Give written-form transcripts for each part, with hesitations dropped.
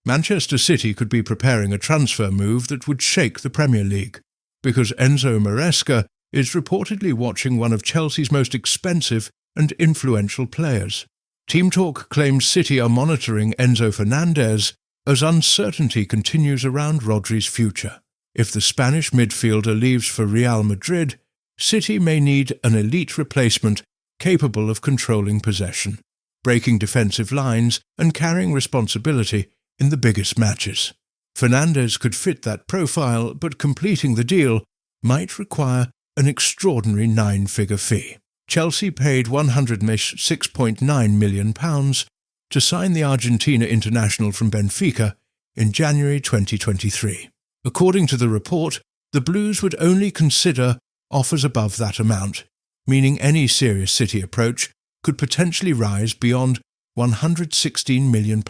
Manchester City could be preparing a transfer move that would shake the Premier League, because Enzo Maresca is reportedly watching one of Chelsea's most expensive and influential players. Team Talk claims City are monitoring Enzo Fernandez as uncertainty continues around Rodri's future. If the Spanish midfielder leaves for Real Madrid, City may need an elite replacement capable of controlling possession, breaking defensive lines and carrying responsibility in the biggest matches. Fernandez could fit that profile, but completing the deal might require an extraordinary 9-figure fee. Chelsea paid £106.9 million to sign the Argentina international from Benfica in January 2023. According to the report, the Blues would only consider offers above that amount, meaning any serious City approach could potentially rise beyond £116 million.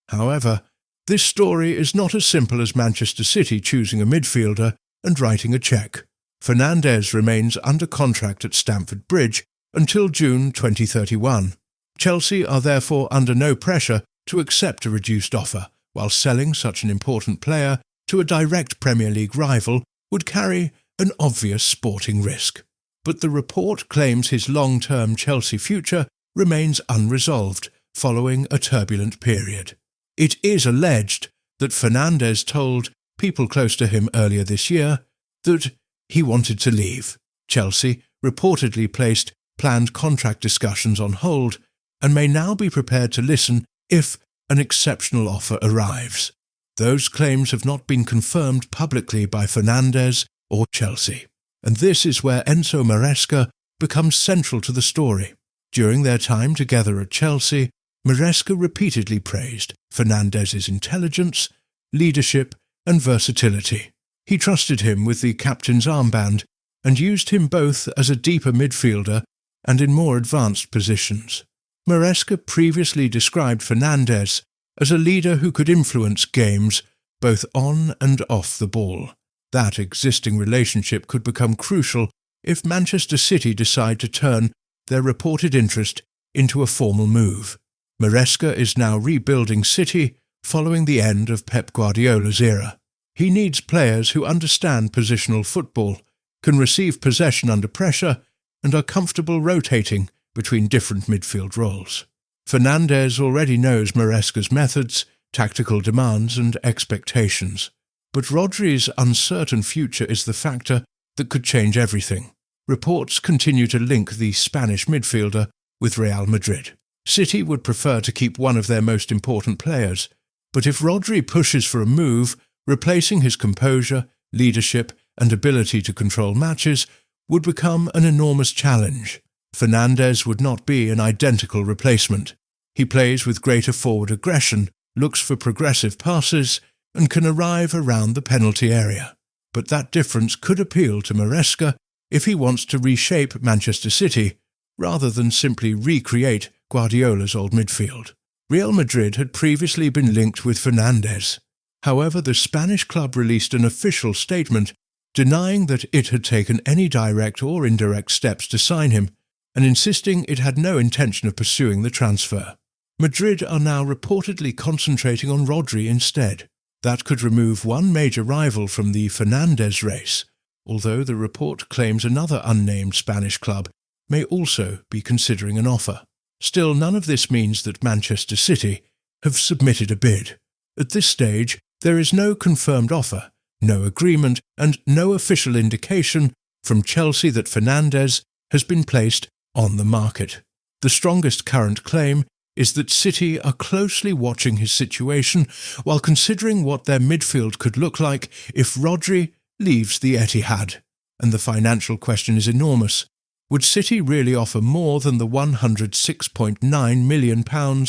However, this story is not as simple as Manchester City choosing a midfielder and writing a cheque. Fernandez remains under contract at Stamford Bridge until June 2031. Chelsea are therefore under no pressure to accept a reduced offer, while selling such an important player to a direct Premier League rival would carry an obvious sporting risk. But the report claims his long-term Chelsea future remains unresolved following a turbulent period. It is alleged that Fernandez told people close to him earlier this year that he wanted to leave. Chelsea reportedly placed planned contract discussions on hold and may now be prepared to listen if an exceptional offer arrives. Those claims have not been confirmed publicly by Fernandez or Chelsea, and this is where Enzo Maresca becomes central to the story. During their time together at Chelsea, Maresca repeatedly praised Fernandez's intelligence, leadership, and versatility. He trusted him with the captain's armband and used him both as a deeper midfielder and in more advanced positions. Maresca previously described Fernandez as a leader who could influence games both on and off the ball. That existing relationship could become crucial if Manchester City decide to turn their reported interest into a formal move. Maresca is now rebuilding City following the end of Pep Guardiola's era. He needs players who understand positional football, can receive possession under pressure, and are comfortable rotating between different midfield roles. Fernandez already knows Maresca's methods, tactical demands, and expectations. But Rodri's uncertain future is the factor that could change everything. Reports continue to link the Spanish midfielder with Real Madrid. City would prefer to keep one of their most important players, but if Rodri pushes for a move, replacing his composure, leadership, and ability to control matches would become an enormous challenge. Fernandez would not be an identical replacement. He plays with greater forward aggression, looks for progressive passes, and can arrive around the penalty area. But that difference could appeal to Maresca if he wants to reshape Manchester City, rather than simply recreate Guardiola's old midfield. Real Madrid had previously been linked with Fernandez. However, the Spanish club released an official statement denying that it had taken any direct or indirect steps to sign him, and insisting it had no intention of pursuing the transfer. Madrid are now reportedly concentrating on Rodri instead. That could remove one major rival from the Fernandez race, although the report claims another unnamed Spanish club may also be considering an offer. Still, none of this means that Manchester City have submitted a bid. At this stage, there is no confirmed offer, no agreement, and no official indication from Chelsea that Fernandez has been placed on the market. The strongest current claim is that City are closely watching his situation while considering what their midfield could look like if Rodri leaves the Etihad. And the financial question is enormous. Would City really offer more than the £106.9 million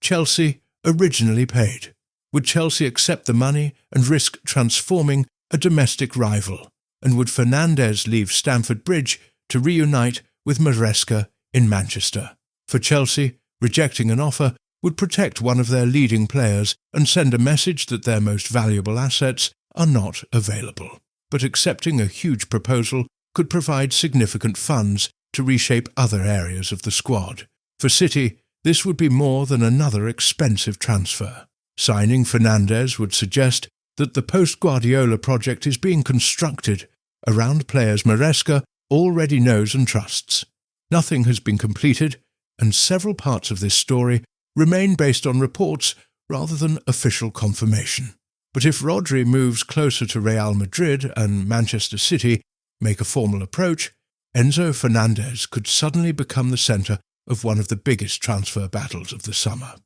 Chelsea originally paid? Would Chelsea accept the money and risk transforming a domestic rival? And would Fernandez leave Stamford Bridge to reunite with Maresca in Manchester? For Chelsea, rejecting an offer would protect one of their leading players and send a message that their most valuable assets are not available. But accepting a huge proposal could provide significant funds to reshape other areas of the squad. For City, this would be more than another expensive transfer. Signing Fernandez would suggest that the post-Guardiola project is being constructed around players Maresca already knows and trusts. Nothing has been completed, and several parts of this story remain based on reports rather than official confirmation. But if Rodri moves closer to Real Madrid and Manchester City make a formal approach, Enzo Fernandez could suddenly become the centre of one of the biggest transfer battles of the summer.